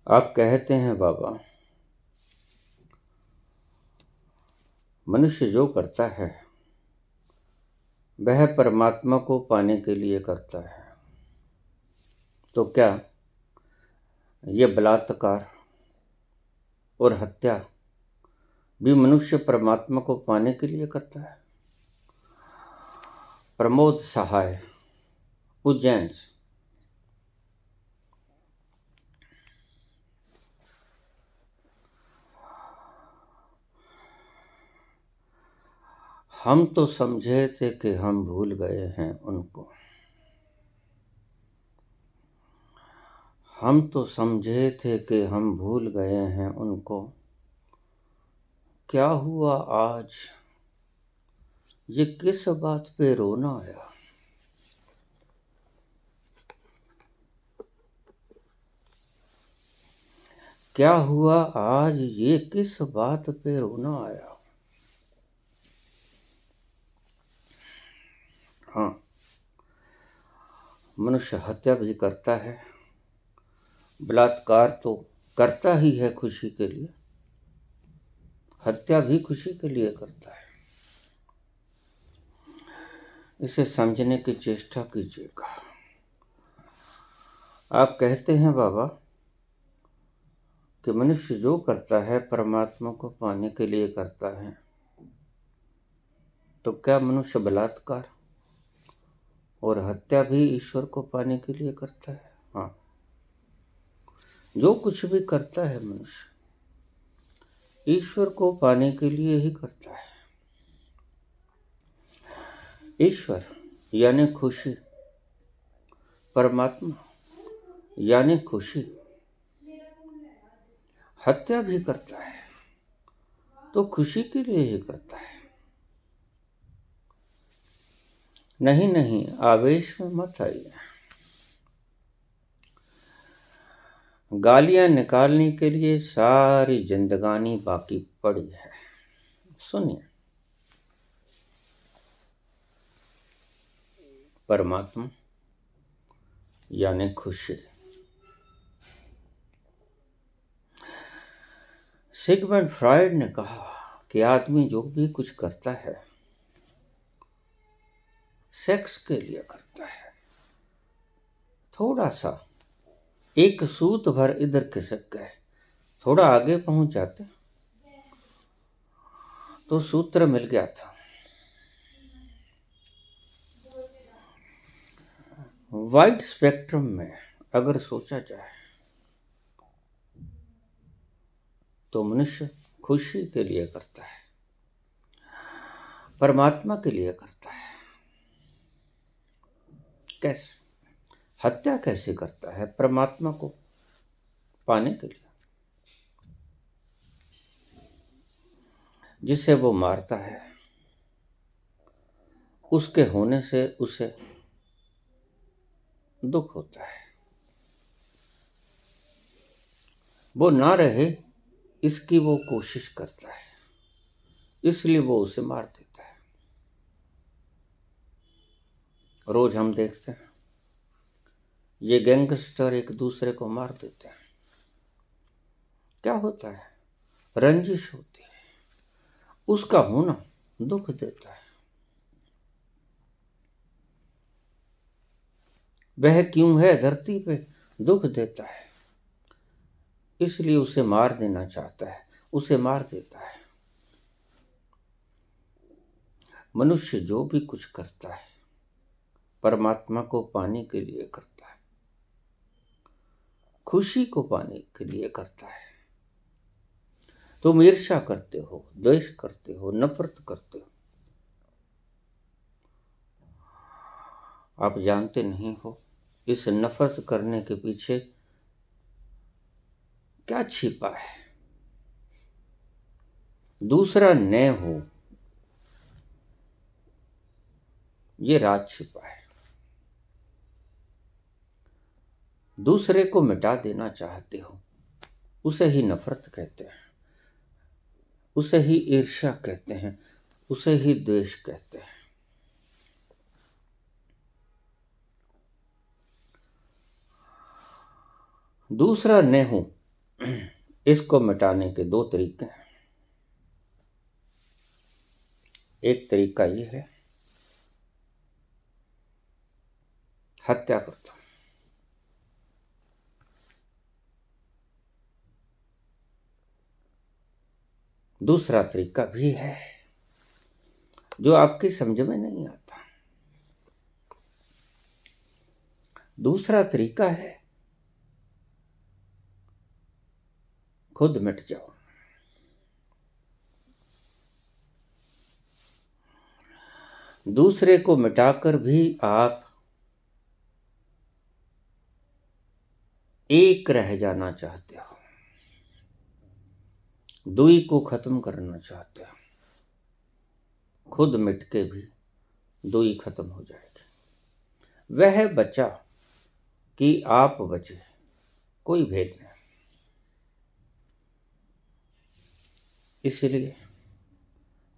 आप कहते हैं बाबा, मनुष्य जो करता है वह परमात्मा को पाने के लिए करता है। तो क्या ये बलात्कार और हत्या भी मनुष्य परमात्मा को पाने के लिए करता है? प्रमोद सहाय, उज्जैन से। हम तो समझे थे कि हम भूल गए हैं उनको। हम तो समझे थे कि हम भूल गए हैं उनको। क्या हुआ आज, ये किस बात पे रोना आया? क्या हुआ आज, ये किस बात पे रोना आया? हाँ, मनुष्य हत्या भी करता है, बलात्कार तो करता ही है खुशी के लिए, हत्या भी खुशी के लिए करता है। इसे समझने की चेष्टा कीजिएगा। आप कहते हैं बाबा कि मनुष्य जो करता है परमात्मा को पाने के लिए करता है। तो क्या मनुष्य बलात्कार और हत्या भी ईश्वर को पाने के लिए करता है? हाँ, जो कुछ भी करता है मनुष्य ईश्वर को पाने के लिए ही करता है। ईश्वर यानी खुशी, परमात्मा यानी खुशी। हत्या भी करता है तो खुशी के लिए ही करता है। नहीं नहीं, आवेश में मत आइए। गालियां निकालने के लिए सारी जिंदगानी बाकी पड़ी है। सुनिए, परमात्मा यानी खुशी। सिगमंड फ्रायड ने कहा कि आदमी जो भी कुछ करता है सेक्स के लिए करता है। थोड़ा सा एक सूत भर इधर खिसक गए, थोड़ा आगे पहुंच जाते तो सूत्र मिल गया था। वाइड स्पेक्ट्रम में अगर सोचा जाए तो मनुष्य खुशी के लिए करता है, परमात्मा के लिए करता है। कैसे? हत्या कैसे करता है? परमात्मा को पाने के लिए। जिसे वो मारता है उसके होने से उसे दुख होता है, वो ना रहे इसकी वो कोशिश करता है, इसलिए वो उसे मार देता है। रोज हम देखते हैं ये गैंगस्टर एक दूसरे को मार देते हैं। क्या होता है? रंजिश होती है, उसका होना दुख देता है। वह क्यों है धरती पे? दुख देता है, इसलिए उसे मार देना चाहता है, उसे मार देता है। मनुष्य जो भी कुछ करता है परमात्मा को पाने के लिए करता है, खुशी को पाने के लिए करता है। तुम ईर्ष्या करते हो, द्वेष करते हो, नफरत करते हो, आप जानते नहीं हो इस नफरत करने के पीछे क्या छिपा है। दूसरा न हो, ये राज छिपा है। दूसरे को मिटा देना चाहते हो, उसे ही नफरत कहते हैं, उसे ही ईर्ष्या कहते हैं, उसे ही द्वेष कहते हैं। दूसरा न हो इसको मिटाने के दो तरीके हैं। एक तरीका ये है, हत्या कर दो। दूसरा तरीका भी है जो आपकी समझ में नहीं आता। दूसरा तरीका है खुद मिट जाओ। दूसरे को मिटाकर भी आप एक रह जाना चाहते हो, दुई को खत्म करना चाहते हो। खुद मिट के भी दुई खत्म हो जाएगी। वह बचा कि आप बचे, कोई भेद नहीं। इसलिए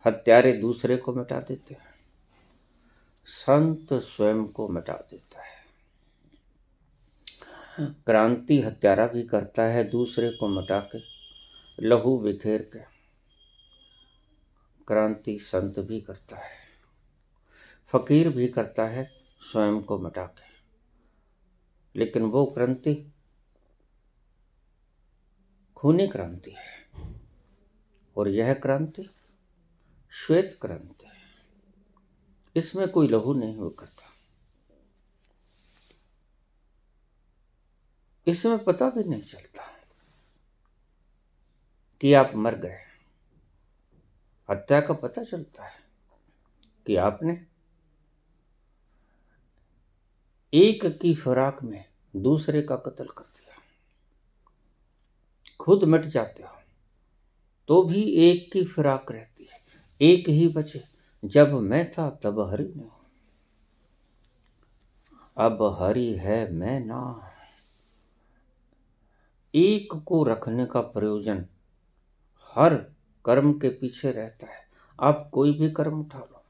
हत्यारे दूसरे को मिटा देते हैं, संत स्वयं को मिटा देता है। क्रांति हत्यारा भी करता है दूसरे को मिटा के, लहू बिखेर के। क्रांति संत भी करता है, फकीर भी करता है स्वयं को मिटा के। लेकिन वो क्रांति खूनी क्रांति है, और यह क्रांति श्वेत क्रांति है। इसमें कोई लहू नहीं हुआ करता, इसमें पता भी नहीं चलता कि आप मर गए। हत्या का पता चलता है कि आपने एक की फिराक में दूसरे का कत्ल कर दिया। खुद मिट जाते हो तो भी एक की फिराक रहती है, एक ही बचे। जब मैं था तब हरि नहीं, अब हरि है मैं ना। एक को रखने का प्रयोजन हर कर्म के पीछे रहता है। आप कोई भी कर्म उठा लो,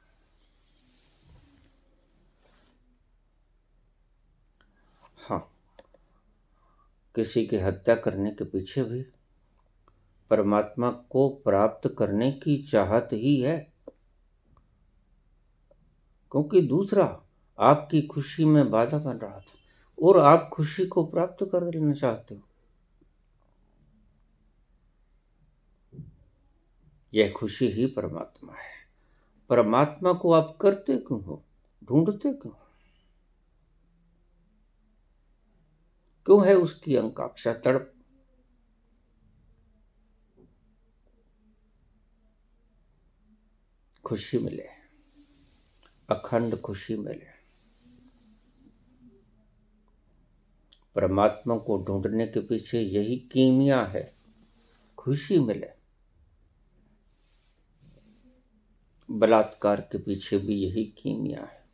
हाँ, किसी की हत्या करने के पीछे भी परमात्मा को प्राप्त करने की चाहत ही है, क्योंकि दूसरा आपकी खुशी में बाधा बन रहा था और आप खुशी को प्राप्त कर लेना चाहते हो। यह खुशी ही परमात्मा है। परमात्मा को आप करते क्यों हो, ढूंढते क्यों? क्यों है उसकी आकांक्षा, तड़प? खुशी मिले, अखंड खुशी मिले। परमात्मा को ढूंढने के पीछे यही कीमिया है, खुशी मिले। बलात्कार के पीछे भी यही कीमिया है।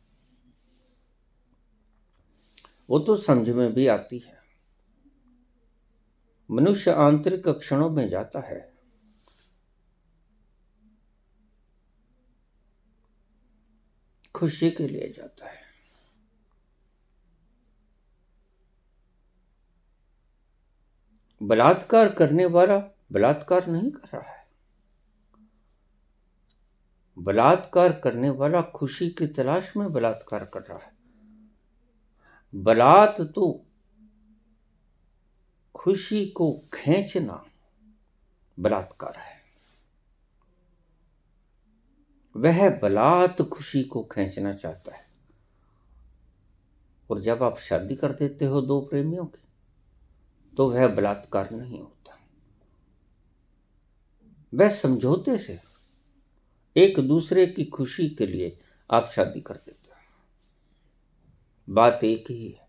वो तो समझ में भी आती है। मनुष्य आंतरिक क्षणों में जाता है, खुशी के लिए जाता है। बलात्कार करने वाला बलात्कार नहीं कर रहा है। बलात्कार करने वाला खुशी की तलाश में बलात्कार कर रहा है। बलात् तो खुशी को खींचना बलात्कार है। वह बलात् खुशी को खींचना चाहता है। और जब आप शादी कर देते हो दो प्रेमियों की, तो वह बलात्कार नहीं होता। वह समझौते से एक दूसरे की खुशी के लिए आप शादी कर देते हो। बात एक ही है,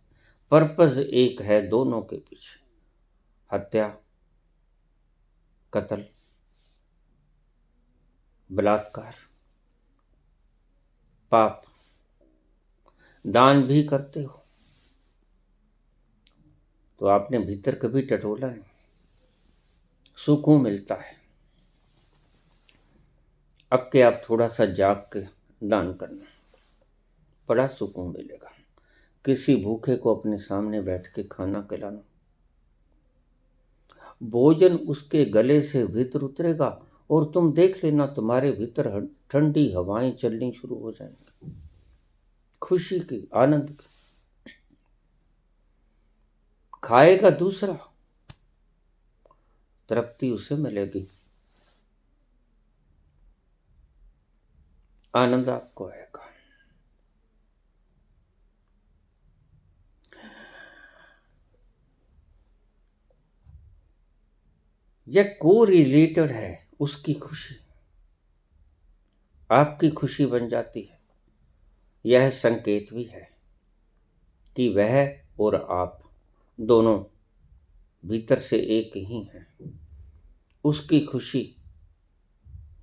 पर्पस एक है दोनों के पीछे। हत्या, कत्ल, बलात्कार, पाप। दान भी करते हो तो आपने भीतर कभी टटोला नहीं, सुकून मिलता है। अब के आप थोड़ा सा जाग के दान करना, बड़ा सुकून मिलेगा। किसी भूखे को अपने सामने बैठ के खाना खिलाना, भोजन उसके गले से भीतर उतरेगा और तुम देख लेना तुम्हारे भीतर ठंडी हवाएं चलनी शुरू हो जाएंगी, खुशी की, आनंद की। खाएगा दूसरा, तृप्ति उसे मिलेगी, आनंद आपको आएगा। यह कोरिलेटेड है, उसकी खुशी आपकी खुशी बन जाती है। यह संकेत भी है कि वह और आप दोनों भीतर से एक ही हैं। उसकी खुशी,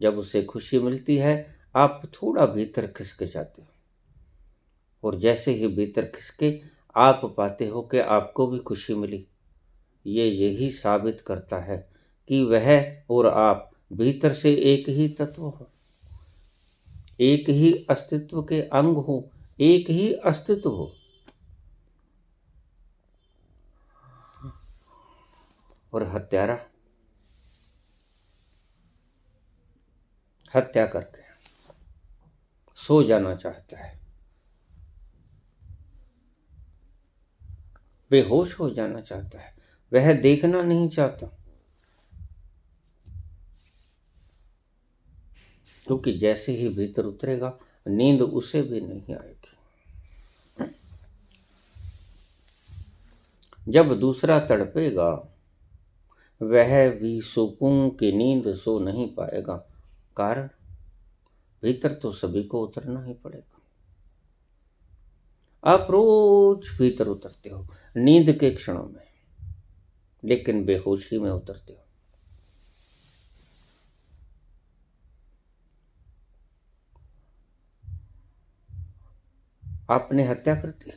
जब उसे खुशी मिलती है, आप थोड़ा भीतर खिसक जाते हो, और जैसे ही भीतर खिसके आप पाते हो कि आपको भी खुशी मिली। ये यही साबित करता है कि वह और आप भीतर से एक ही तत्व हो, एक ही अस्तित्व के अंग हो, एक ही अस्तित्व हो। और हत्यारा हत्या करके सो जाना चाहता है, बेहोश हो जाना चाहता है, वह देखना नहीं चाहता, क्योंकि जैसे ही भीतर उतरेगा नींद उसे भी नहीं आएगी। जब दूसरा तड़पेगा वह भी सुकून की नींद सो नहीं पाएगा, कारण भीतर तो सभी को उतरना ही पड़ेगा। आप रोज भीतर उतरते हो नींद के क्षणों में, लेकिन बेहोशी में उतरते हो। आपने हत्या कर दी,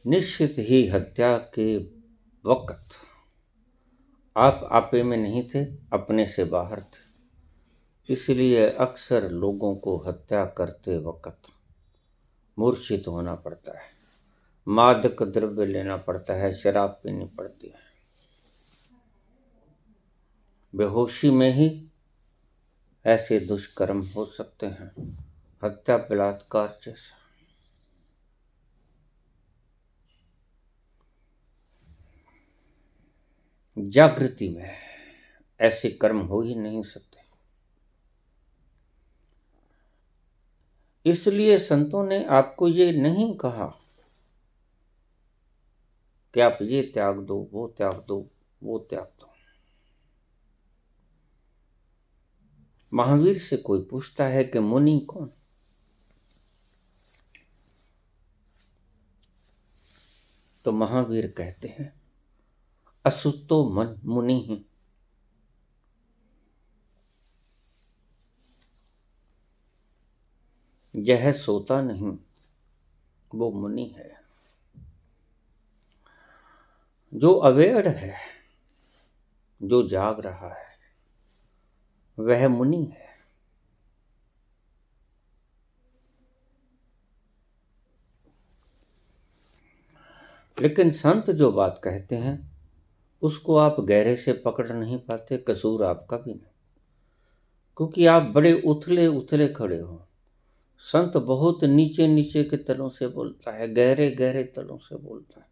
निश्चित ही हत्या के वक्त आप आपे में नहीं थे, अपने से बाहर थे। इसलिए अक्सर लोगों को हत्या करते वक्त मूर्छित होना पड़ता है, मादक द्रव्य लेना पड़ता है, शराब पीनी पड़ती है। बेहोशी में ही ऐसे दुष्कर्म हो सकते हैं, हत्या, बलात्कार जैसा। जागृति में ऐसे कर्म हो ही नहीं सकते। इसलिए संतों ने आपको ये नहीं कहा कि आप ये त्याग दो, वो त्याग दो, वो त्याग दो। महावीर से कोई पूछता है कि मुनि कौन, तो महावीर कहते हैं असुतो मन मुनि ही। यह सोता नहीं वो मुनि है, जो अवेयर है, जो जाग रहा है, वह मुनि है। लेकिन संत जो बात कहते हैं उसको आप गहरे से पकड़ नहीं पाते, कसूर आपका भी नहीं, क्योंकि आप बड़े उथले उथले खड़े हो। संत बहुत नीचे नीचे के तलों से बोलता है, गहरे गहरे तलों से बोलता है।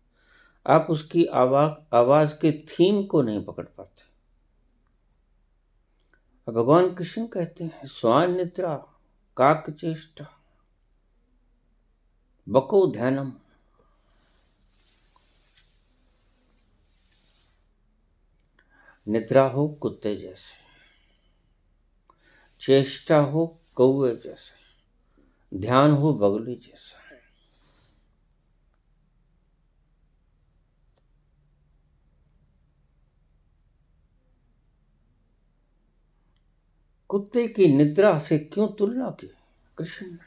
आप उसकी आवाज के थीम को नहीं पकड़ पाते। भगवान कृष्ण कहते हैं स्वान निद्रा काक चेष्टा बको ध्यानम। निद्रा हो कुत्ते जैसे, चेष्टा हो कौवे जैसे, ध्यान हो बगुले जैसा। कुत्ते की निद्रा से क्यों तुलना की कृष्ण ने?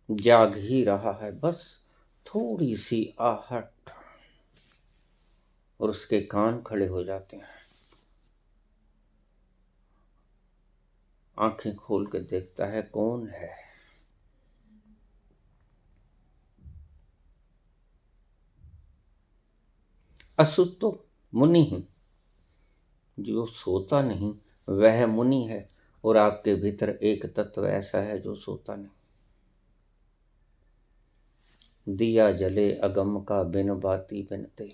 जाग ही रहा है, बस थोड़ी सी आहट और उसके कान खड़े हो जाते हैं। आंखें खोल के देखता है कौन है, असुतो मुनि ही, जो सोता नहीं वह मुनि है। और आपके भीतर एक तत्व ऐसा है जो सोता नहीं। दिया जले अगम का बिन बाती बिन तेल,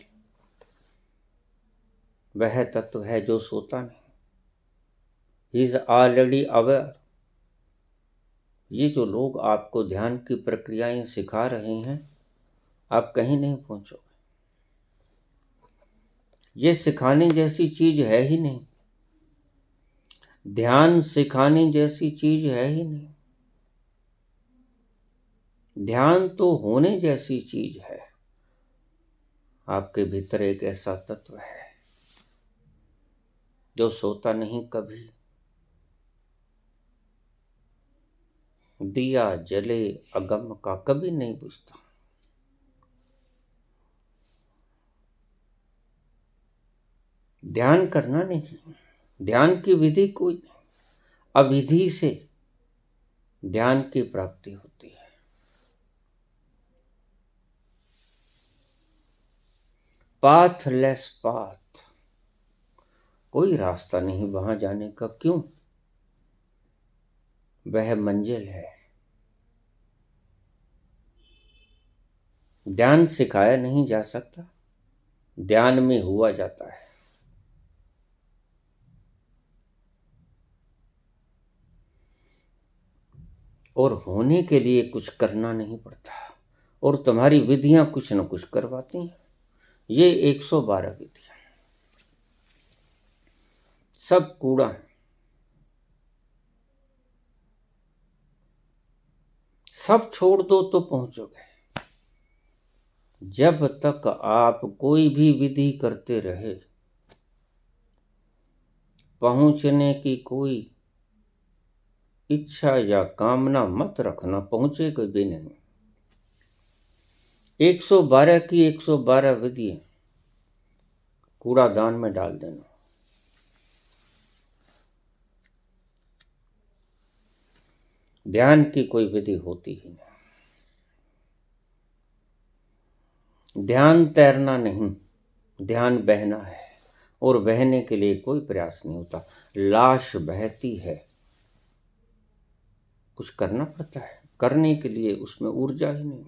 वह तत्व है जो सोता नहीं। He is already aware. ये जो लोग आपको ध्यान की प्रक्रियाएं सिखा रहे हैं, आप कहीं नहीं पहुंचोगे। ये सिखाने जैसी चीज है ही नहीं। ध्यान सिखाने जैसी चीज है ही नहीं। ध्यान तो होने जैसी चीज है। आपके भीतर एक ऐसा तत्व है जो सोता नहीं कभी। दिया जले अगम का कभी नहीं बुझता। ध्यान करना नहीं, ध्यान की विधि कोई नहीं। अविधि से ध्यान की प्राप्ति होती है। पाथलेस पाथ, कोई रास्ता नहीं वहां जाने का। क्यों? वह मंजिल है। ध्यान सिखाया नहीं जा सकता, ध्यान में हुआ जाता है। और होने के लिए कुछ करना नहीं पड़ता। और तुम्हारी विधियां कुछ न कुछ करवाती हैं। ये 112 विधियां सब कूड़ा है। सब छोड़ दो तो पहुंचोगे। जब तक आप कोई भी विधि करते रहे, पहुंचने की कोई इच्छा या कामना मत रखना, पहुंचेगा भी नहीं। 112 की 112 विधि कूड़ादान में डाल देना। ध्यान की कोई विधि होती ही नहीं। ध्यान तैरना नहीं, ध्यान बहना है। और बहने के लिए कोई प्रयास नहीं होता। लाश बहती है, कुछ करना पड़ता है। करने के लिए उसमें ऊर्जा ही नहीं,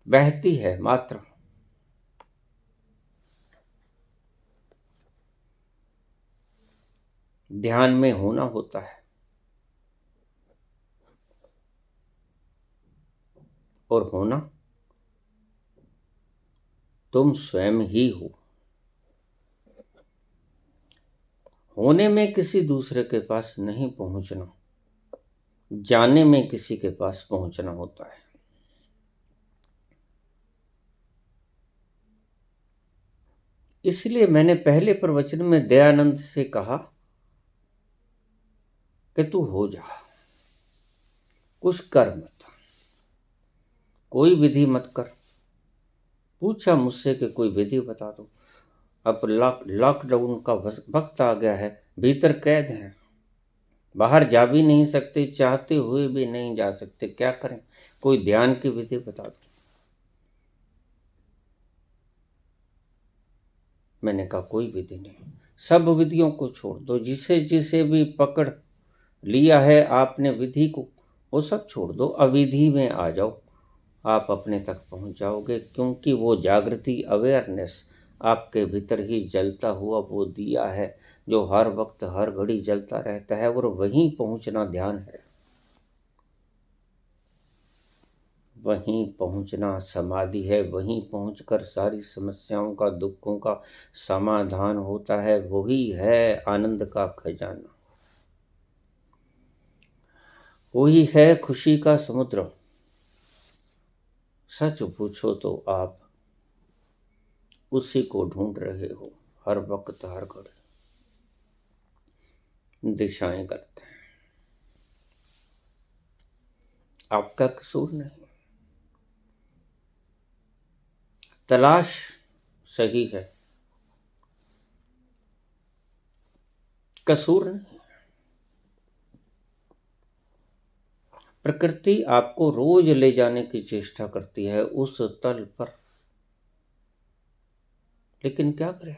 बहती है मात्र। ध्यान में होना होता है। और होना तुम स्वयं ही हो। होने में किसी दूसरे के पास नहीं पहुंचना, जाने में किसी के पास पहुंचना होता है। इसलिए मैंने पहले प्रवचन में दयानंद से कहा कि तू हो जा, कुछ कर मत, कोई विधि मत कर। पूछा मुझसे कि कोई विधि बता दो। अब लॉकडाउन का वक्त आ गया है, भीतर कैद हैं, बाहर जा भी नहीं सकते, चाहते हुए भी नहीं जा सकते। क्या करें? कोई ध्यान की विधि बता दो। मैंने कहा कोई विधि नहीं, सब विधियों को छोड़ दो। जिसे जिसे भी पकड़ लिया है आपने विधि को, वो सब छोड़ दो, अविधि में आ जाओ। आप अपने तक पहुंच जाओगे। क्योंकि वो जागृति, अवेयरनेस आपके भीतर ही जलता हुआ वो दिया है जो हर वक्त हर घड़ी जलता रहता है। और वहीं पहुंचना ध्यान है, वहीं पहुंचना समाधि है। वहीं पहुंचकर सारी समस्याओं का, दुखों का समाधान होता है। वही है आनंद का खजाना, वही है खुशी का समुद्र। सच पूछो तो आप उसी को ढूंढ रहे हो हर वक्त हर घड़ी। दिशाएं गलत हैं, आपका कसूर नहीं। तलाश सही है, कसूर नहीं। प्रकृति आपको रोज ले जाने की चेष्टा करती है उस तल पर लेकिन क्या करें,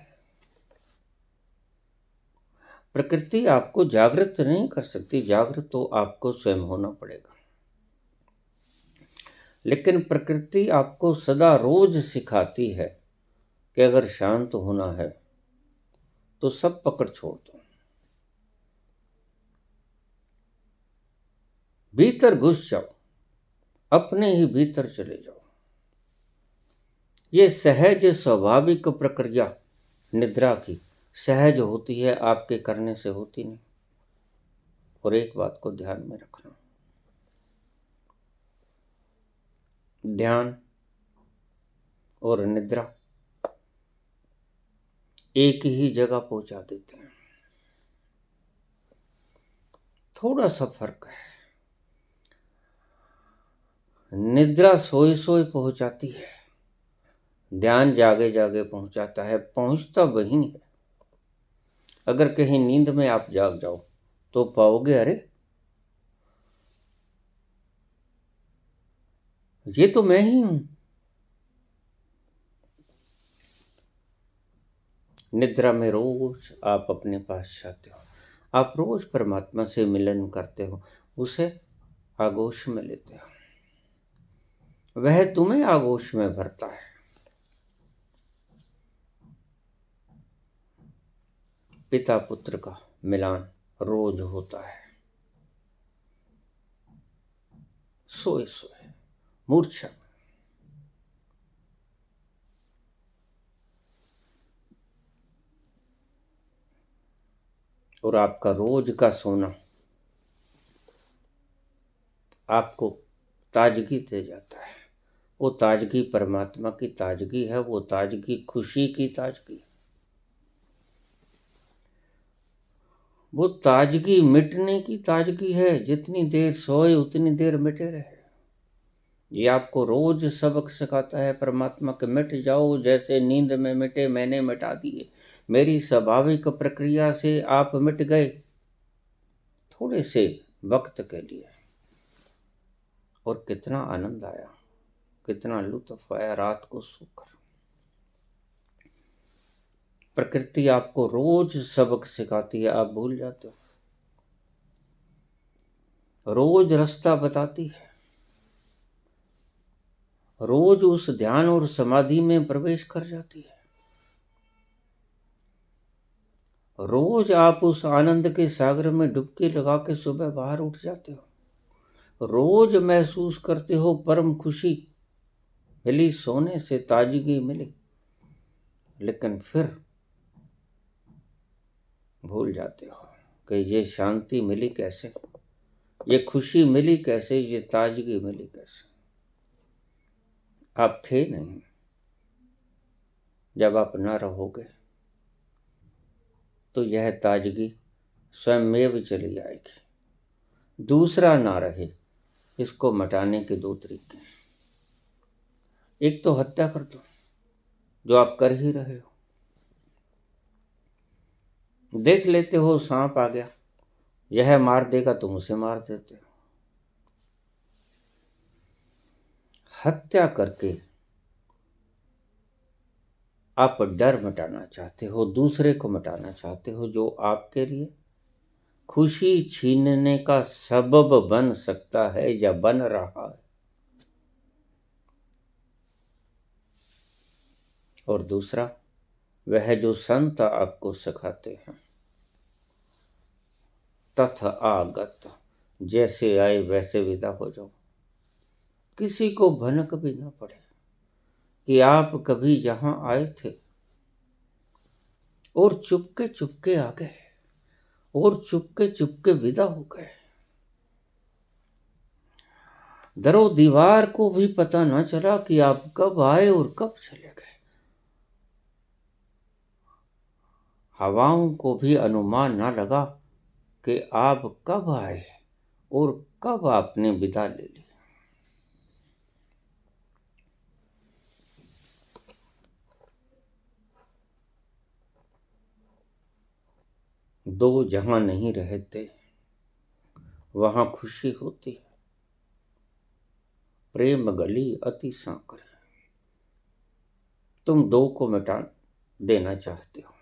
प्रकृति आपको जागृत नहीं कर सकती, जागृत तो आपको स्वयं होना पड़ेगा। लेकिन प्रकृति आपको सदा रोज सिखाती है कि अगर शांत होना है तो सब पकड़ छोड़ दो, भीतर घुस जाओ, अपने ही भीतर चले जाओ। ये सहज स्वाभाविक प्रक्रिया निद्रा की सहज होती है, आपके करने से होती नहीं। और एक बात को ध्यान में रखना, ध्यान और निद्रा एक ही जगह पहुंचा देते हैं, थोड़ा सा फर्क है। निद्रा सोए सोए पहुंचाती है, ध्यान जागे जागे पहुंचाता है, पहुंचता वही है। अगर कहीं नींद में आप जाग जाओ तो पाओगे अरे ये तो मैं ही हूं। निद्रा में रोज आप अपने पास जाते हो, आप रोज परमात्मा से मिलन करते हो, उसे आगोश में लेते हो, वह तुम्हें आगोश में भरता है। पिता पुत्र का मिलान रोज होता है, सोए सोए मूर्छा। और आपका रोज का सोना आपको ताजगी दे जाता है। वो ताजगी परमात्मा की ताजगी है, वो ताजगी खुशी की ताजगी, वो ताजगी मिटने की ताजगी है। जितनी देर सोए उतनी देर मिटे रहे। ये आपको रोज सबक सिखाता है परमात्मा के, मिट जाओ जैसे नींद में मिटे, मैंने मिटा दिए, मेरी स्वाभाविक प्रक्रिया से आप मिट गए थोड़े से वक्त के लिए। और कितना आनंद आया, कितना लुत्फ आया रात को सोकर। प्रकृति आपको रोज सबक सिखाती है, आप भूल जाते हो, रोज रास्ता बताती है, रोज उस ध्यान और समाधि में प्रवेश कर जाती है। रोज आप उस आनंद के सागर में डुबकी लगा के सुबह बाहर उठ जाते हो, रोज महसूस करते हो परम खुशी मिली, सोने से ताजगी मिली। लेकिन फिर भूल जाते हो कि ये शांति मिली कैसे, ये खुशी मिली कैसे, ये ताजगी मिली कैसे। आप थे नहीं, जब आप ना रहोगे तो यह ताजगी स्वयं में भी चली आएगी। दूसरा ना रहे, इसको मिटाने के दो तरीके हैं। एक तो हत्या कर दो, जो आप कर ही रहे हो। देख लेते हो सांप आ गया, यह मार देगा, तुम उसे मार देते हो। हत्या करके आप डर मिटाना चाहते हो, दूसरे को मिटाना चाहते हो, जो आपके लिए खुशी छीनने का सबब बन सकता है या बन रहा है। और दूसरा, वह जो संत आपको सिखाते हैं, तथ आगत, जैसे आए वैसे विदा हो जाओ, किसी को भनक भी ना पड़े कि आप कभी यहां आए थे और चुपके चुपके आ गए और चुपके चुपके विदा हो गए। दरो दीवार को भी पता ना चला कि आप कब आए और कब चले गए। हवाओं को भी अनुमान ना लगा कि आप कब आए और कब आपने विदा ले ली। दो जहां नहीं रहते वहां खुशी होती है, प्रेम गली अति सांकर। तुम दो को मिटा देना चाहते हो।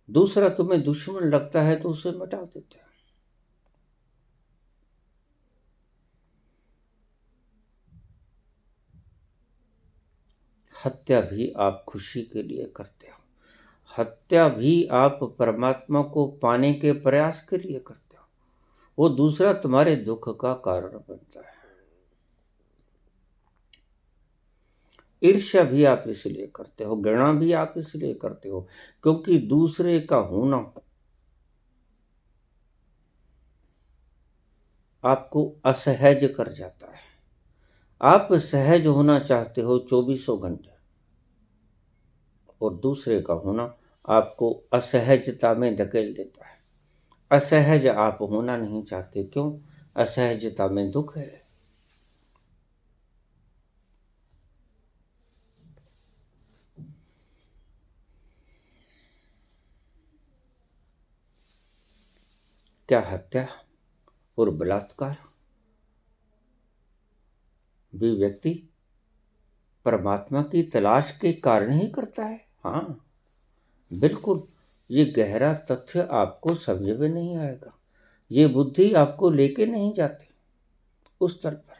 दूसरा तुम्हें दुश्मन लगता है तो उसे मिटा देते हो। हत्या भी आप खुशी के लिए करते हो। हत्या भी आप परमात्मा को पाने के प्रयास के लिए करते हो। वो दूसरा तुम्हारे दुख का कारण बनता है। ईर्ष्या भी आप इसलिए करते हो, घृणा भी आप इसलिए करते हो क्योंकि दूसरे का होना आपको असहज कर जाता है। आप सहज होना चाहते हो 24 घंटे, और दूसरे का होना आपको असहजता में धकेल देता है। असहज आप होना नहीं चाहते, क्यों? असहजता में दुख है। क्या हत्या और बलात्कार भी व्यक्ति परमात्मा की तलाश के कारण ही करता है? हाँ, बिल्कुल। ये गहरा तथ्य आपको समझ में नहीं आएगा, ये बुद्धि आपको लेके नहीं जाती उस तल पर।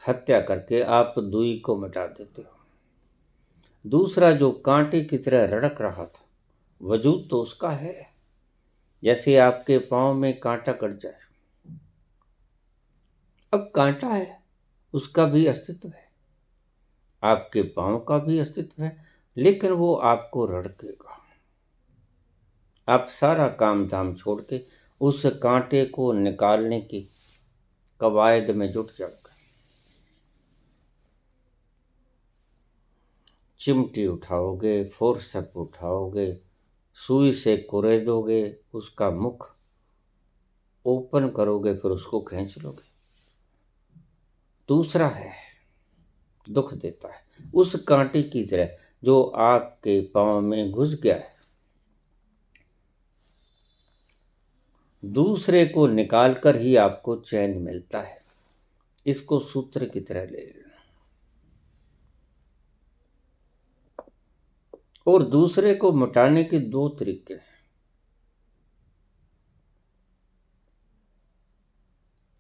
हत्या करके आप दुई को मिटा देते हो। दूसरा जो कांटे की तरह रड़क रहा था, वजूद तो उसका है। जैसे आपके पांव में कांटा कट जाए, अब कांटा है, उसका भी अस्तित्व है, आपके पांव का भी अस्तित्व है, लेकिन वो आपको रड़केगा। आप सारा काम धाम छोड़ के उस कांटे को निकालने की कवायद में जुट जाओगे। चिमटी उठाओगे, फोर्सेप उठाओगे, सुई से कुरेदोगे, उसका मुख ओपन करोगे, फिर उसको खींच लोगे। दूसरा है, दुख देता है, उस कांटे की तरह जो आपके पांव में घुस गया है। दूसरे को निकालकर ही आपको चैन मिलता है। इसको सूत्र की तरह ले लेना। और दूसरे को मिटाने के दो तरीके हैं।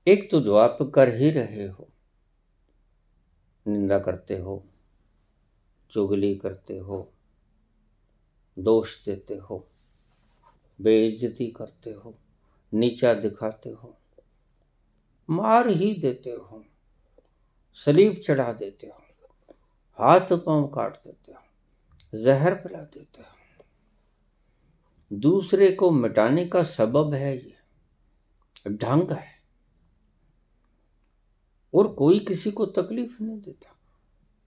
एक तो जो आप कर ही रहे हो, निंदा करते हो, चुगली करते हो, दोष देते हो, बेइज्जती करते हो, नीचा दिखाते हो, मार ही देते हो, सलीब चढ़ा देते हो, हाथ पांव काट देते हो, जहर पिला देते हो। दूसरे को मिटाने का सबब है, ये ढंग है। और कोई किसी को तकलीफ नहीं देता।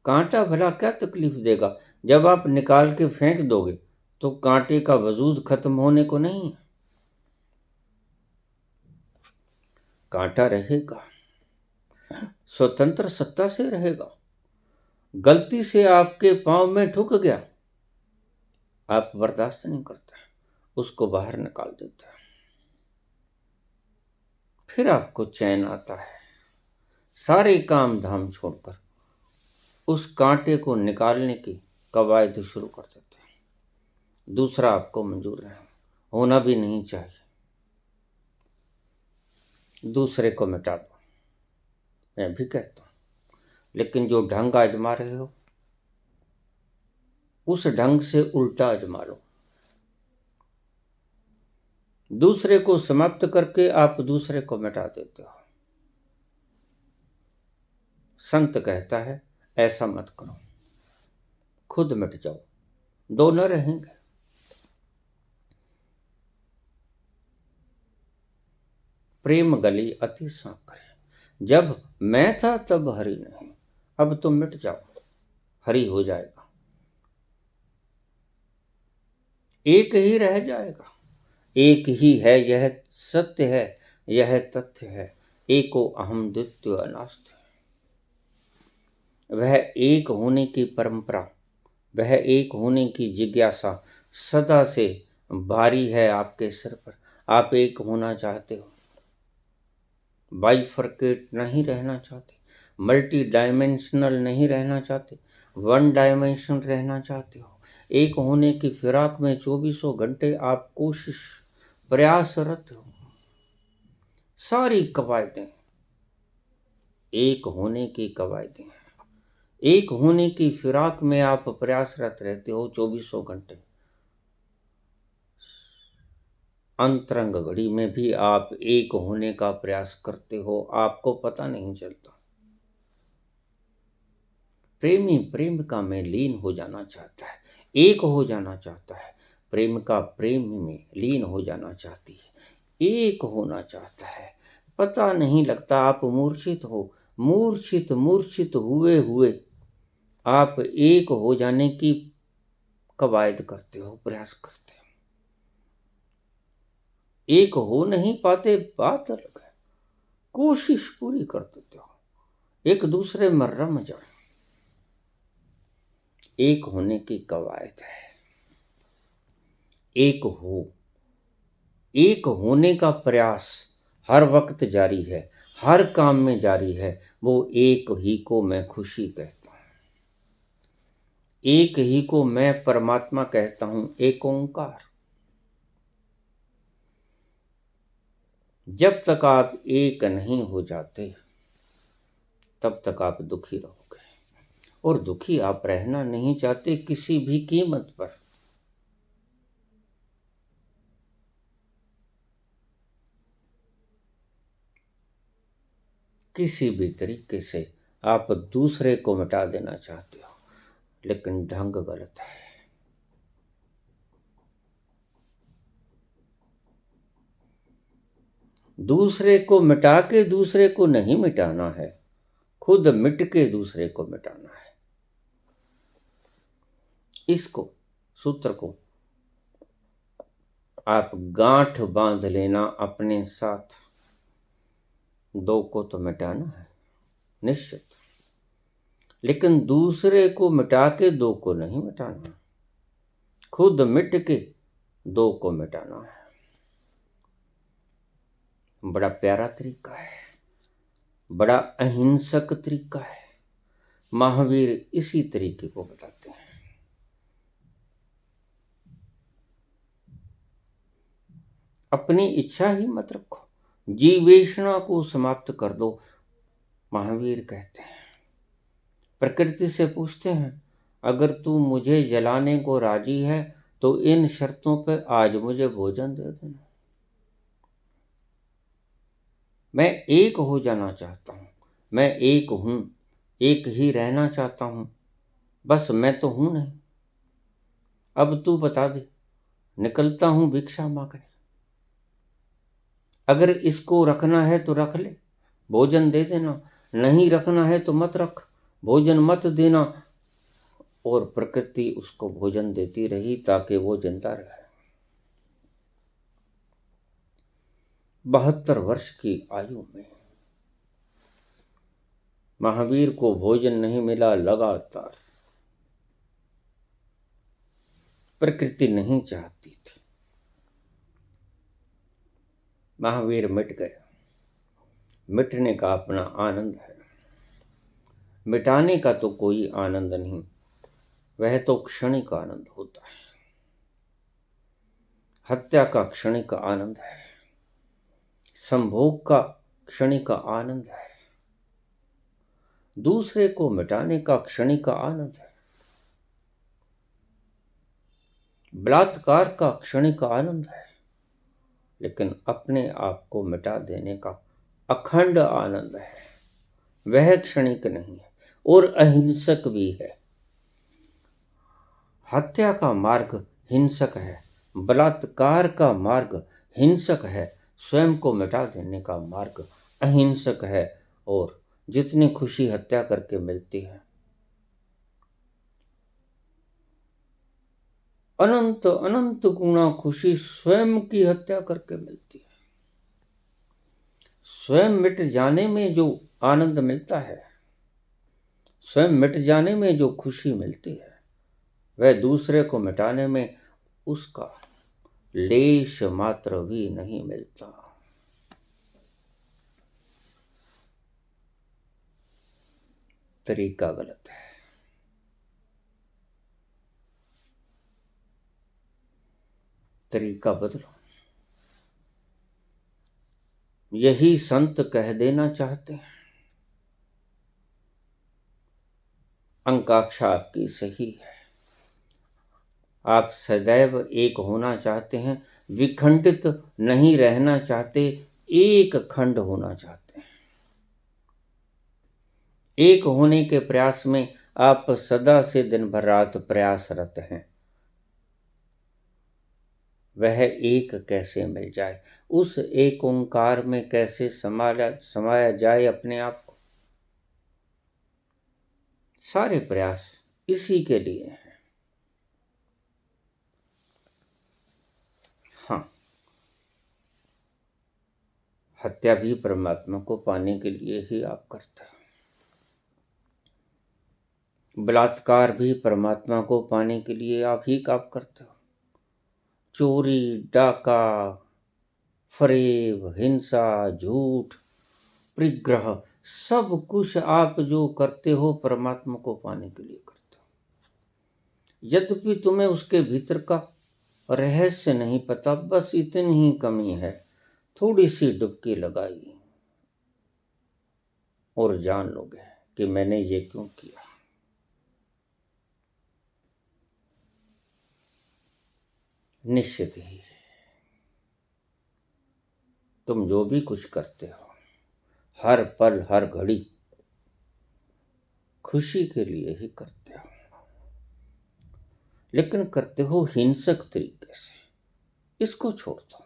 कांटा भला क्या तकलीफ देगा? जब आप निकाल के फेंक दोगे तो कांटे का वजूद खत्म होने को नहीं है, कांटा रहेगा, स्वतंत्र सत्ता से रहेगा। गलती से आपके पांव में ठुक गया, आप बर्दाश्त नहीं करते, उसको बाहर निकाल देते हैं। फिर आपको चैन आता है, सारे काम धाम छोड़कर उस कांटे को निकालने की कवायद शुरू कर देते हैं। दूसरा आपको मंजूर है, होना भी नहीं चाहिए। दूसरे को मिटा दो, मैं भी कहता हूं, लेकिन जो ढंग आजमा रहे हो उस ढंग से उल्टा आजमा लो। दूसरे को समाप्त करके आप दूसरे को मिटा देते हो। संत कहता है ऐसा मत करो, खुद मिट जाओ, दो न रहेंगे। प्रेम गली अति सांकर, जब मैं था तब हरि नहीं, अब तुम मिट जाओ, हरि हो जाएगा, एक ही रह जाएगा। एक ही है, यह सत्य है, यह तथ्य है। एको अहम द्वितीयो नास्ति। वह एक होने की परंपरा, वह एक होने की जिज्ञासा सदा से भारी है आपके सिर पर। आप एक होना चाहते हो, बाइफरकेट नहीं रहना चाहते, मल्टी डायमेंशनल नहीं रहना चाहते, वन डायमेंशन रहना चाहते हो। एक होने की फिराक में 24 घंटे आप कोशिश प्रयासरत हो। सारी कवायदें एक होने की कवायदें, एक होने की फिराक में आप प्रयासरत रहते हो 24 घंटे। अंतरंग घड़ी में भी आप एक होने का प्रयास करते हो, आपको पता नहीं चलता। प्रेमी प्रेमिका में लीन हो जाना चाहता है, एक हो जाना चाहता है। प्रेमिका प्रेम में लीन हो जाना चाहती है, एक होना चाहता है। पता नहीं लगता आप मूर्छित हो, मूर्छित मूर्छित हुए हुए आप एक हो जाने की कवायद करते हो, प्रयास करते हो। एक हो नहीं पाते बात अलग है, कोशिश पूरी कर देते हो, एक दूसरे में रम जाओ। एक होने की कवायद है, एक होने का प्रयास हर वक्त जारी है, हर काम में जारी है। वो एक ही को मैं खुशी कहता हूं, एक ही को मैं परमात्मा कहता हूं, एक ओंकार। जब तक आप एक नहीं हो जाते तब तक आप दुखी रहोगे, और दुखी आप रहना नहीं चाहते किसी भी कीमत पर। किसी भी तरीके से आप दूसरे को मिटा देना चाहते हो, लेकिन ढंग गलत है। दूसरे को मिटा के दूसरे को नहीं मिटाना है, खुद मिट के दूसरे को मिटाना है। इसको सूत्र को आप गांठ बांध लेना अपने साथ। दो को तो मिटाना है निश्चित, लेकिन दूसरे को मिटा के दो को नहीं मिटाना, खुद मिट के दो को मिटाना है। बड़ा प्यारा तरीका है, बड़ा अहिंसक तरीका है। महावीर इसी तरीके को बताते हैं। अपनी इच्छा ही मत रखो, जीवेषणा को समाप्त कर दो, महावीर कहते हैं। प्रकृति से पूछते हैं, अगर तू मुझे जलाने को राजी है तो इन शर्तों पर आज मुझे भोजन दे देना। मैं एक हो जाना चाहता हूं, मैं एक हूं, एक ही रहना चाहता हूं, बस मैं तो हूं नहीं। अब तू बता दे, निकलता हूं भिक्षा मांगने। अगर इसको रखना है तो रख ले, भोजन दे देना। नहीं रखना है तो मत रख, भोजन मत देना। और प्रकृति उसको भोजन देती रही ताकि वो जिंदा रहे। 72 वर्ष की आयु में महावीर को भोजन नहीं मिला लगातार। प्रकृति नहीं चाहती थी, महावीर मिट गए। मिटने का अपना आनंद है, मिटाने का तो कोई आनंद नहीं, वह तो क्षणिक आनंद होता है। हत्या का क्षणिक आनंद है, संभोग का क्षणिक आनंद है, दूसरे को मिटाने का क्षणिक आनंद है, बलात्कार का क्षणिक आनंद है, लेकिन अपने आप को मिटा देने का अखंड आनंद है। वह क्षणिक नहीं है और अहिंसक भी है। हत्या का मार्ग हिंसक है, बलात्कार का मार्ग हिंसक है, स्वयं को मिटा देने का मार्ग अहिंसक है। और जितनी खुशी हत्या करके मिलती है, अनंत अनंत गुना खुशी स्वयं की हत्या करके मिलती है। स्वयं मिट जाने में जो आनंद मिलता है, स्वयं मिट जाने में जो खुशी मिलती है, वह दूसरे को मिटाने में उसका लेश मात्र भी नहीं मिलता। तरीका गलत है। तरीका बदलो। यही संत कह देना चाहते हैं। अंकाक्षा आपकी सही है। आप सदैव एक होना चाहते हैं, विखंडित नहीं रहना चाहते, एक खंड होना चाहते हैं। एक होने के प्रयास में आप सदा से दिन भर रात प्रयासरत हैं। वह एक कैसे मिल जाए, उस एक ओंकार में कैसे समाया जाए अपने आप को। सारे प्रयास इसी के लिए हैं। हाँ, हत्या भी परमात्मा को पाने के लिए ही आप करते हो। बलात्कार भी परमात्मा को पाने के लिए आप ही काम करते हो। चोरी, डाका, फरेब, हिंसा, झूठ, परिग्रह, सब कुछ आप जो करते हो परमात्मा को पाने के लिए करते हो। यद्यपि तुम्हें उसके भीतर का रहस्य नहीं पता, बस इतनी ही कमी है। थोड़ी सी डुबकी लगाई और जान लोगे कि मैंने ये क्यों किया। निश्चित ही तुम जो भी कुछ करते हो, हर पल हर घड़ी खुशी के लिए ही करते हो, लेकिन करते हो हिंसक तरीके से। इसको छोड़ दो,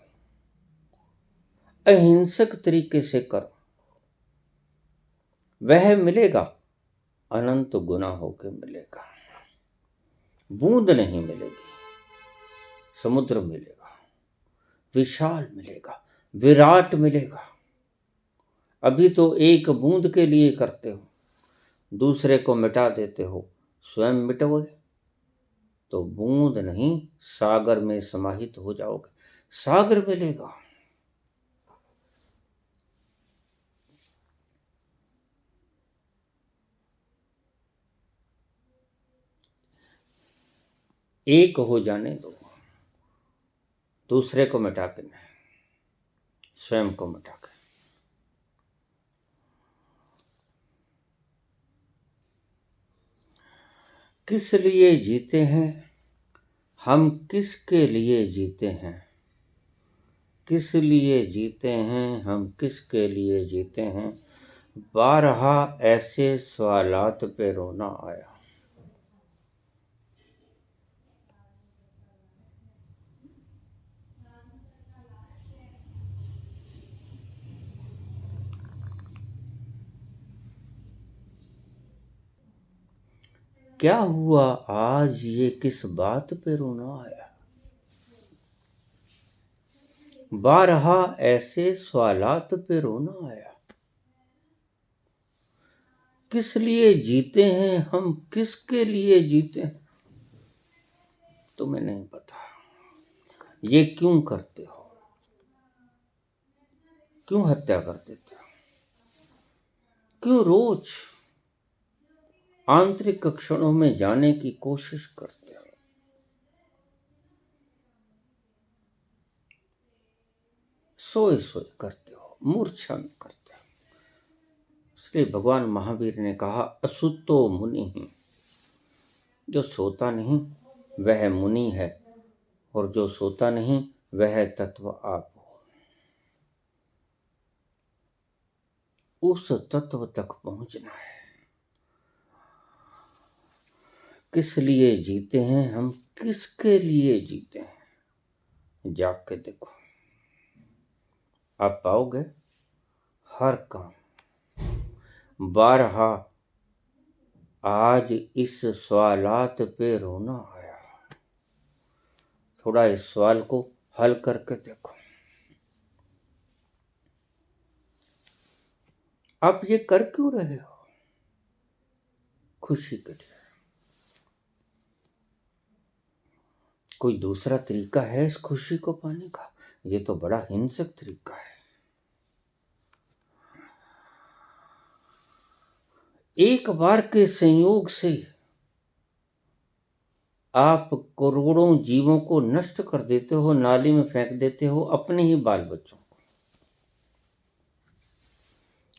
अहिंसक तरीके से करो। वह मिलेगा, अनंत गुना होके मिलेगा। बूंद नहीं मिलेगी, समुद्र मिलेगा, विशाल मिलेगा, विराट मिलेगा। अभी तो एक बूंद के लिए करते हो, दूसरे को मिटा देते हो, स्वयं मिटोगे तो बूंद नहीं सागर में समाहित हो जाओगे। सागर मिलेगा। एक हो जाने दो, दूसरे को मिटा के नहीं, स्वयं को मिटा के। किस लिए जीते हैं हम, किसके लिए जीते हैं? किस लिए जीते हैं हम, किसके लिए जीते हैं? बारहा ऐसे सवालात पे रोना आया। क्या हुआ आज, ये किस बात पे रोना आया? बारहा ऐसे सवालात पे रोना आया। किस लिए जीते हैं हम, किसके लिए जीते हैं? तुम्हें नहीं पता। ये क्यों करते हो? क्यों हत्या कर देते हो? क्यों रोज आंतरिक क्षणों में जाने की कोशिश करते हो? सोए सोए करते हो, मूर्छा में करते हो। इसलिए भगवान महावीर ने कहा, असुतो मुनि ही। जो सोता नहीं वह मुनि है, और जो सोता नहीं वह तत्व आप हो। उस तत्व तक पहुंचना है। किस लिए जीते हैं हम, किसके लिए जीते हैं? जाग के देखो, आप पाओगे हर काम। बारहा आज इस सवालात पे रोना आया। थोड़ा इस सवाल को हल करके देखो। आप ये कर क्यों रहे हो? खुशी के लिए। कोई दूसरा तरीका है इस खुशी को पाने का? ये तो बड़ा हिंसक तरीका है। एक बार के संयोग से आप करोड़ों जीवों को नष्ट कर देते हो, नाली में फेंक देते हो, अपने ही बाल बच्चों को।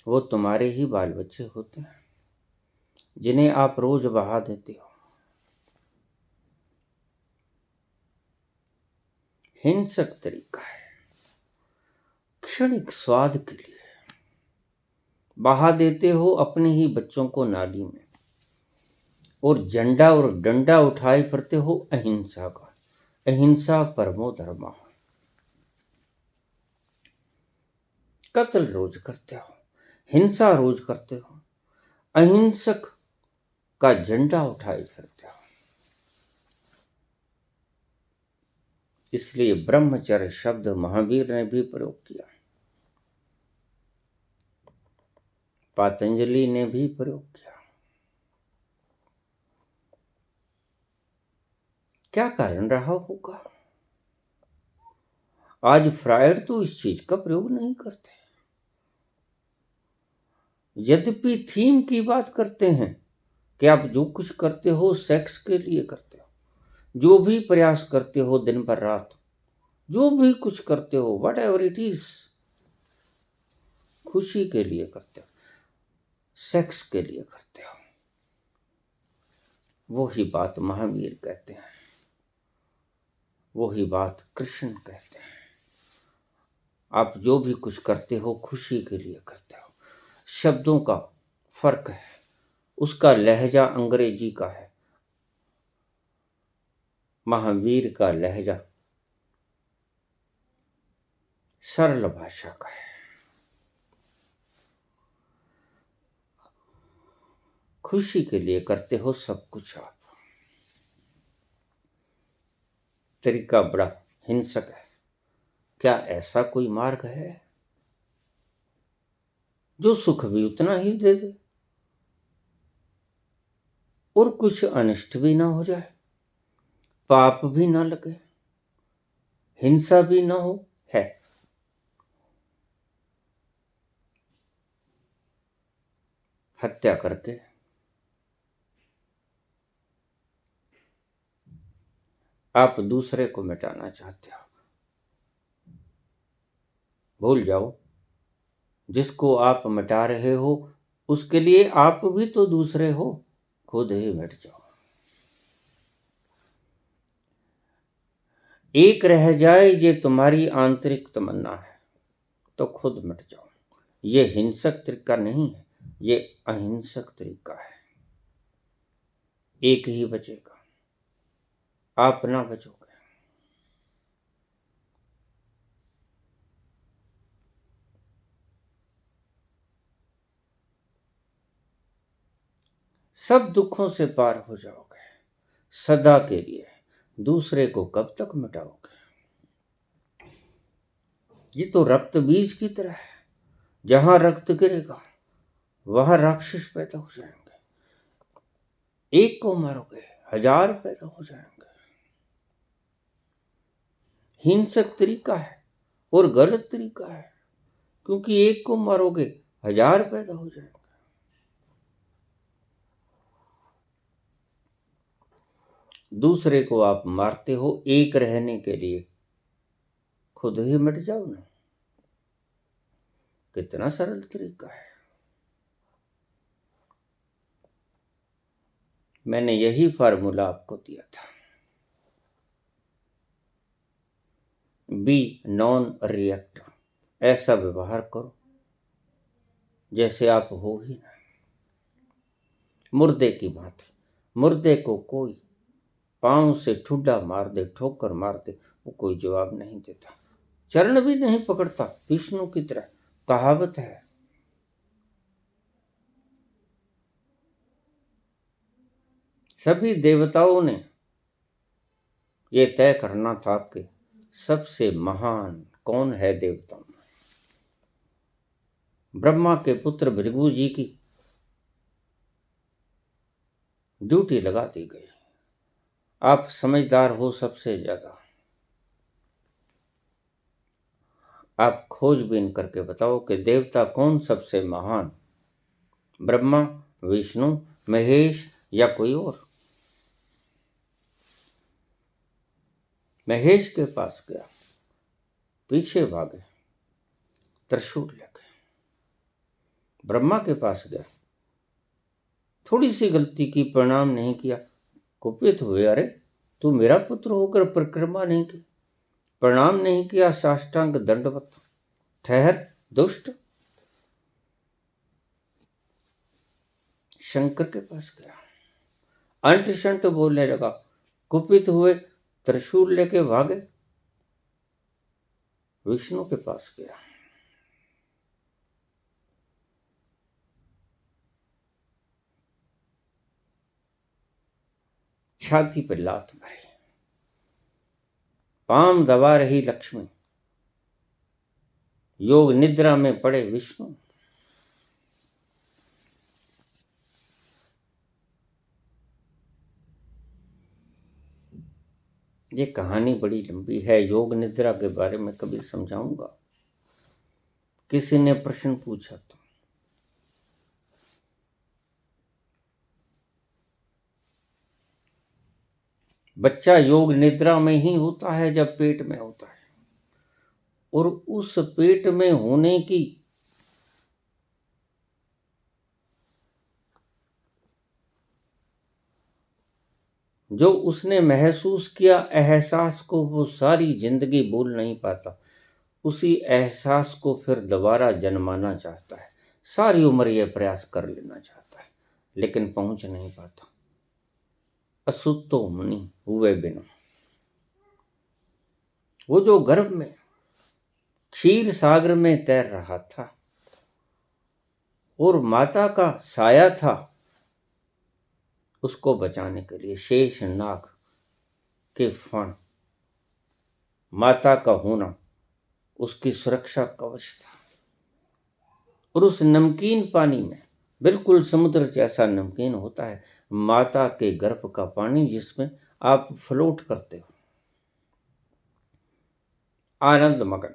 वो तुम्हारे ही बाल बच्चे होते हैं जिन्हें आप रोज बहा देते हो। हिंसक तरीका है, क्षणिक स्वाद के लिए बहा देते हो अपने ही बच्चों को नाली में, और झंडा और डंडा उठाए फिरते हो अहिंसा का। अहिंसा परमो धर्मा। कत्ल रोज करते हो, हिंसा रोज करते हो, अहिंसक का झंडा उठाए फिरते हो। इसलिए ब्रह्मचर्य शब्द महावीर ने भी प्रयोग किया, पतंजलि ने भी प्रयोग किया। क्या कारण रहा होगा? आज फ्रायड तो इस चीज का प्रयोग नहीं करते, यद्यपि थीम की बात करते हैं कि आप जो कुछ करते हो सेक्स के लिए करते हो, जो भी प्रयास करते हो दिन भर रात, जो भी कुछ करते हो, वट एवर इट इज, खुशी के लिए करते हो, सेक्स के लिए करते हो। वही बात महावीर कहते हैं, वही बात कृष्ण कहते हैं। आप जो भी कुछ करते हो खुशी के लिए करते हो। शब्दों का फर्क है, उसका लहजा अंग्रेजी का है, महावीर का लहजा सरल भाषा का है। खुशी के लिए करते हो सब कुछ आप। तरीका बड़ा हिंसक है। क्या ऐसा कोई मार्ग है जो सुख भी उतना ही दे दे और कुछ अनिष्ट भी ना हो जाए, पाप भी ना लगे, हिंसा भी ना हो? है। हत्या करके आप दूसरे को मिटाना चाहते हो। भूल जाओ, जिसको आप मिटा रहे हो उसके लिए आप भी तो दूसरे हो, खुद ही मिट जाओ। एक रह जाए ये तुम्हारी आंतरिक तमन्ना है तो खुद मिट जाओ। ये हिंसक तरीका नहीं है, ये अहिंसक तरीका है। एक ही बचेगा, आप ना बचोगे। सब दुखों से पार हो जाओगे सदा के लिए। दूसरे को कब तक मिटाओगे? ये तो रक्त बीज की तरह है, जहां रक्त गिरेगा वहां राक्षस पैदा हो जाएंगे। एक को मारोगे हजार पैदा हो जाएंगे। हिंसक तरीका है और गलत तरीका है, क्योंकि एक को मारोगे हजार पैदा हो जाएंगे। दूसरे को आप मारते हो एक रहने के लिए, खुद ही मिट जाओ ना। कितना सरल तरीका है। मैंने यही फार्मूला आपको दिया था, बी नॉन रिएक्टिव। ऐसा व्यवहार करो जैसे आप हो ही ना, मुर्दे की भांति। मुर्दे को कोई पांव से ठुड्डा मार दे, ठोकर मार दे, वो कोई जवाब नहीं देता, चरण भी नहीं पकड़ता, विष्णु की तरह। कहावत है, सभी देवताओं ने ये तय करना था कि सबसे महान कौन है देवताओं में। ब्रह्मा के पुत्र भृगु जी की ड्यूटी लगा दी गई। आप समझदार हो सबसे ज्यादा, आप खोजबीन करके बताओ कि देवता कौन सबसे महान, ब्रह्मा विष्णु, महेश या कोई और? महेश के पास गया, पीछे भागे, त्रिशूल लेके। ब्रह्मा के पास गया, थोड़ी सी गलती की, प्रणाम नहीं किया, कुपित हुए, अरे तू मेरा पुत्र होकर परिक्रमा नहीं की, प्रणाम नहीं किया, साष्टांग दंडवत, ठहर दुष्ट। शंकर के पास गया, अंट शंट बोलने लगा, कुपित हुए, त्रिशूल लेके भागे। विष्णु के पास गया, छाती पर लात मारी, पाम दबा रही लक्ष्मी, योग निद्रा में पड़े विष्णु। ये कहानी बड़ी लंबी है, योग निद्रा के बारे में कभी समझाऊंगा। किसी ने प्रश्न पूछा तो बच्चा योग निद्रा में ही होता है जब पेट में होता है, और उस पेट में होने की जो उसने महसूस किया एहसास को, वो सारी जिंदगी भूल नहीं पाता। उसी एहसास को फिर दोबारा जन्माना चाहता है, सारी उम्र यह प्रयास कर लेना चाहता है, लेकिन पहुंच नहीं पाता। असुतो मुनि हुए बिना, वो जो गर्भ में क्षीर सागर में तैर रहा था और माता का साया था, उसको बचाने के लिए शेष नाग के फण, माता का होना उसकी सुरक्षा कवच था। और उस नमकीन पानी में, बिल्कुल समुद्र जैसा नमकीन होता है माता के गर्भ का पानी, जिसमें आप फ्लोट करते हो, आनंद मगन,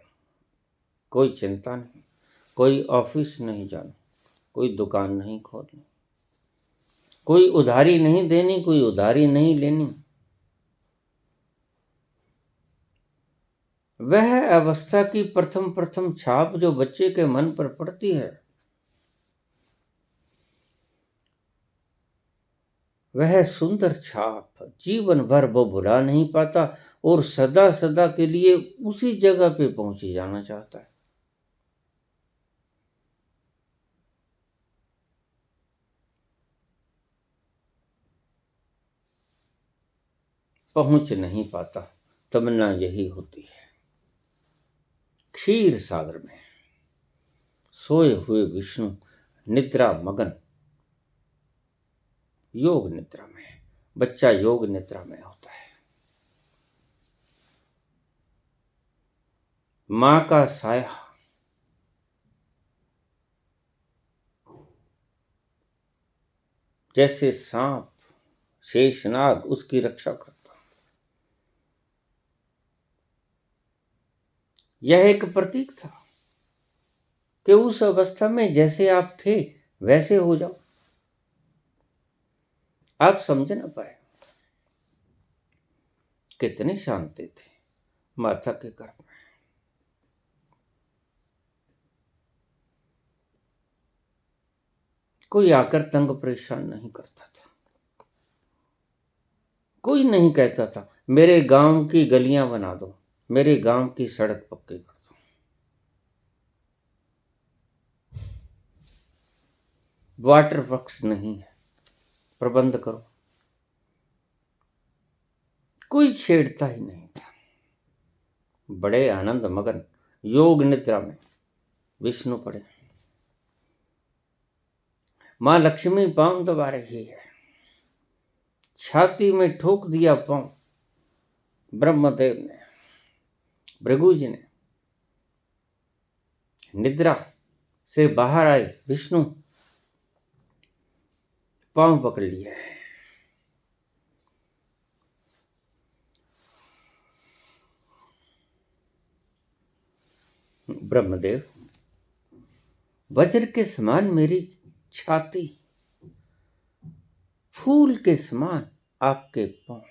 कोई चिंता नहीं, कोई ऑफिस नहीं जाना, कोई दुकान नहीं खोलनी, कोई उधारी नहीं देनी, कोई उधारी नहीं लेनी। वह अवस्था की प्रथम प्रथम छाप जो बच्चे के मन पर पड़ती है, वह सुंदर छाप जीवन भर वो भुला नहीं पाता और सदा सदा के लिए उसी जगह पे पहुंचे जाना चाहता है। पहुंच नहीं पाता, तमन्ना यही होती है। क्षीर सागर में सोए हुए विष्णु निद्रा मगन, योग निद्रा में, बच्चा योग निद्रा में होता है। मां का साया जैसे सांप शेषनाग उसकी रक्षा करता। यह एक प्रतीक था कि उस अवस्था में जैसे आप थे वैसे हो जाओ। आप समझ ना पाए, कितने शांति थे माता के गर्भ में। कोई आकर तंग परेशान नहीं करता था, कोई नहीं कहता था मेरे गांव की गलियां बना दो, मेरे गांव की सड़क पक्की कर दो। वाटर वर्क्स नहीं है, प्रबंध करो, कोई छेड़ता ही नहीं था। बड़े आनंद मगन योग निद्रा में विष्णु पड़े, मां लक्ष्मी पांव दबा रही है, छाती में ठोक दिया पांव ब्रह्मदेव ने, भृगु जी ने। निद्रा से बाहर आए विष्णु, पांव पकड़ लिया है। ब्रह्मदेव, वज्र के समान मेरी छाती, फूल के समान आपके पांव।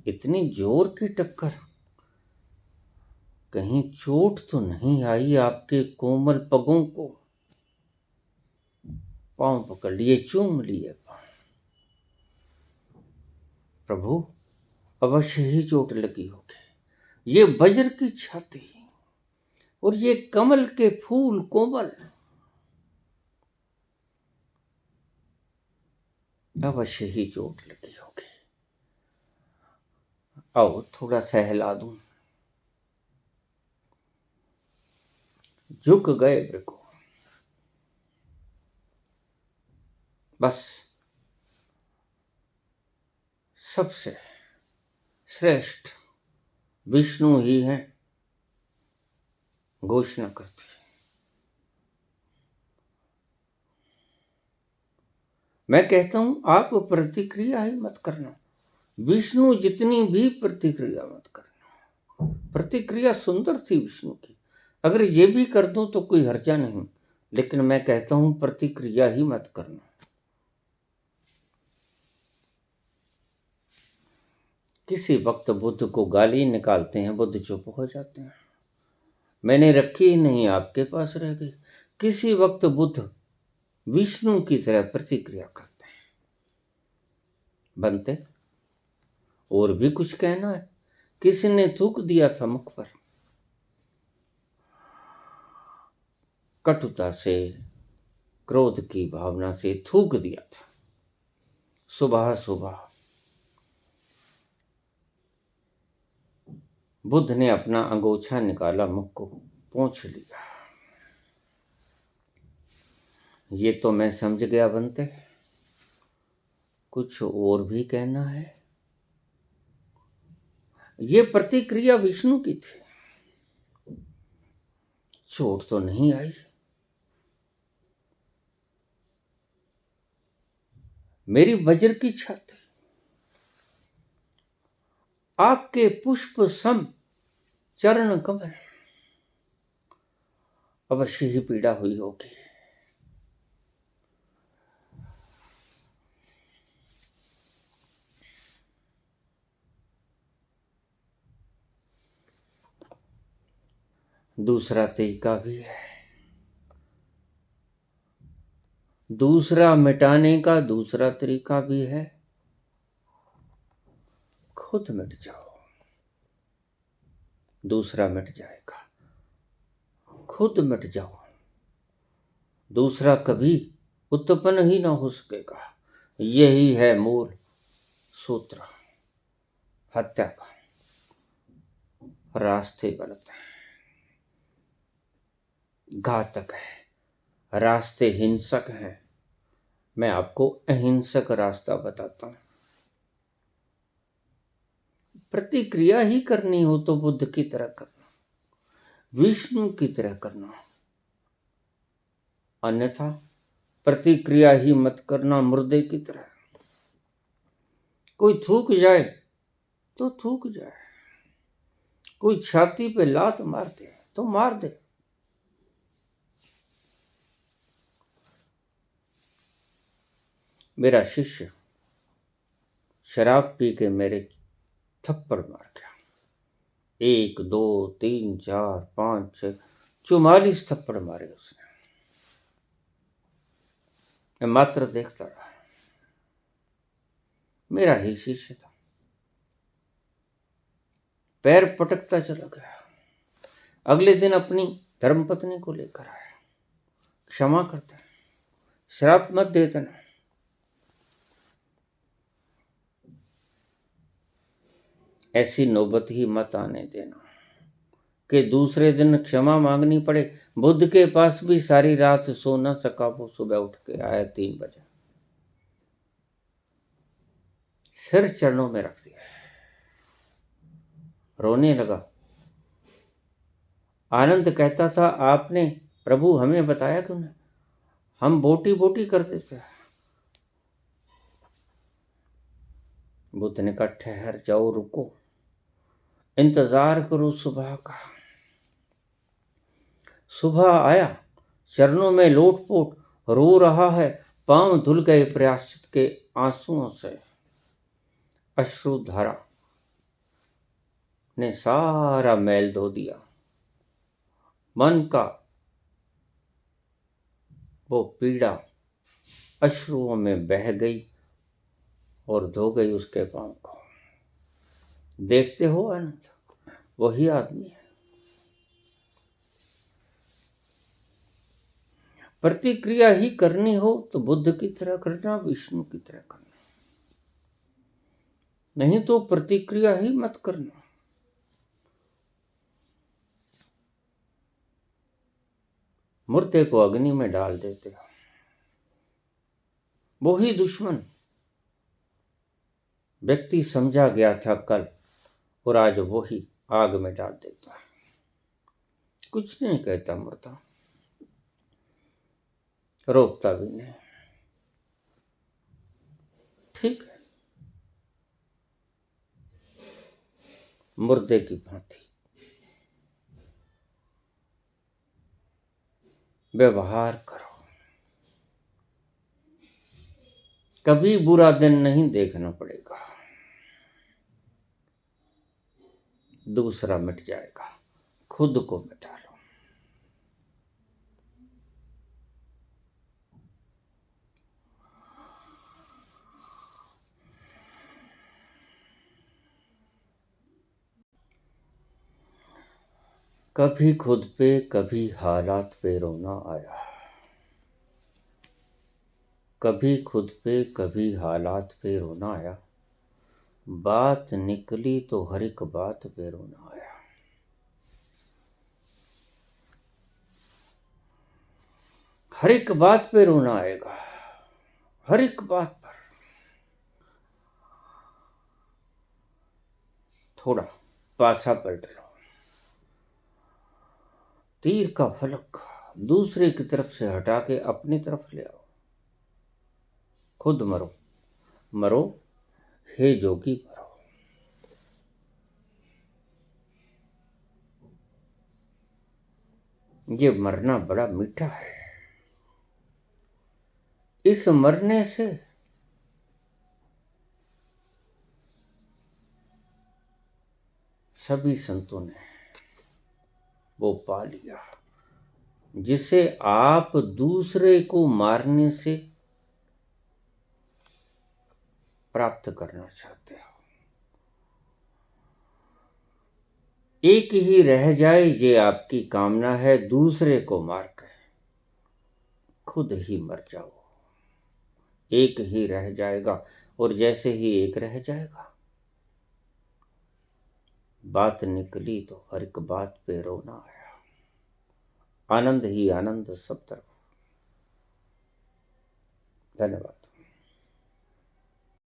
इतनी जोर की टक्कर, कहीं चोट तो नहीं आई आपके कोमल पगों को? पांव पकड़ लिए, चूम लिए पांव। प्रभु, अवश्य ही चोट लगी होगी। ये वज्र की छाती और ये कमल के फूल कोमल, अवश्य ही चोट लगी होगी। आओ थोड़ा सहला दूं। झुक गए भृगु। बस सबसे श्रेष्ठ विष्णु ही हैं, घोषणा करती है। मैं कहता हूं आप प्रतिक्रिया ही मत करना, विष्णु जितनी भी प्रतिक्रिया मत करना। प्रतिक्रिया सुंदर थी विष्णु की, अगर ये भी कर दूं तो कोई हर्जा नहीं, लेकिन मैं कहता हूं प्रतिक्रिया ही मत करना। किसी वक्त बुद्ध को गाली निकालते हैं, बुद्ध चुप हो जाते हैं। मैंने रखी ही नहीं, आपके पास रह गई। किसी वक्त बुद्ध विष्णु की तरह प्रतिक्रिया करते हैं। बनते और भी कुछ कहना है? किसी ने थूक दिया था मुख पर, कटुता से, क्रोध की भावना से थूक दिया था। सुबह सुबह बुद्ध ने अपना अंगोछा निकाला, मुख को पोंछ लिया। ये तो मैं समझ गया बनते, कुछ और भी कहना है? ये प्रतिक्रिया विष्णु की थी, चोट तो नहीं आई। मेरी वज्र की छाती, आपके पुष्प सम चरण कमल, अवश्य ही पीड़ा हुई होगी। दूसरा तरीका भी है, दूसरा मिटाने का दूसरा तरीका भी है। खुद मिट जाओ, दूसरा मिट जाएगा। खुद मिट जाओ, दूसरा कभी उत्पन्न ही ना हो सकेगा। यही है मूल सूत्र हत्या का। रास्ते गलत हैं, घातक है, रास्ते हिंसक हैं। मैं आपको अहिंसक रास्ता बताता हूं। प्रतिक्रिया ही करनी हो तो बुद्ध की तरह करना, विष्णु की तरह करना, अन्यथा प्रतिक्रिया ही मत करना, मुर्दे की तरह। कोई थूक जाए तो थूक जाए, कोई छाती पे लात मार दे तो मार दे। मेरा शिष्य शराब पी के मेरे थप्पड़ मार गया। 1 2 3 4 5 6 44 थप्पड़ मारे उसने। मैं मात्र देखता रहा। मेरा ही शिष्य था, पैर पटकता चला गया। अगले दिन अपनी धर्मपत्नी को लेकर आया, क्षमा करते, श्राप मत दे देना। ऐसी नौबत ही मत आने देना कि दूसरे दिन क्षमा मांगनी पड़े। बुद्ध के पास भी सारी रात सो न सका, वो सुबह उठ के आया 3 बजे, सिर चरणों में रख दिया, रोने लगा। आनंद कहता था, आपने प्रभु हमें बताया क्यों नहीं, हम बोटी बोटी कर देते। बुद्ध ने कहा, ठहर जाओ, रुको, इंतजार करो सुबह का। सुबह आया, चरणों में लोटपोट, रो रहा है, पांव धुल गए प्रायश्चित के आंसुओं से। अश्रुधारा ने सारा मैल धो दिया। मन का वो पीड़ा अश्रुओं में बह गई और धो गई उसके पांव को। देखते हो अनंत, वही आदमी है। प्रतिक्रिया ही करनी हो तो बुद्ध की तरह करना, विष्णु की तरह करना, नहीं तो प्रतिक्रिया ही मत करना। मुर्दे को अग्नि में डाल देते हो, वही दुश्मन व्यक्ति समझा गया था कल और आज वही आग में डाल देता है। कुछ नहीं कहता मुर्दा, रोकता भी नहीं। ठीक है, मुर्दे की भांति व्यवहार करो। कभी बुरा दिन नहीं देखना पड़ेगा, दूसरा मिट जाएगा, खुद को मिटा लो। कभी खुद पे कभी हालात पे रोना आया, कभी खुद पे कभी हालात पे रोना आया। बात निकली तो हर एक बात पे रोना आया। हर एक बात पे रोना आएगा, हर एक बात पर। थोड़ा पासा पलट लो, तीर का फलक दूसरे की तरफ से हटा के अपनी तरफ ले आओ। खुद मरो, मरो हे जोगी मरो। ये मरना बड़ा मीठा है। इस मरने से सभी संतों ने वो पा लिया जिसे आप दूसरे को मारने से प्राप्त करना चाहते हो। एक ही रह जाए ये आपकी कामना है, दूसरे को मार कर खुद ही मर जाओ। एक ही रह जाएगा और जैसे ही एक रह जाएगा, बात निकली तो हर एक बात पे रोना आया। आनंद ही आनंद सब तरफ। धन्यवाद।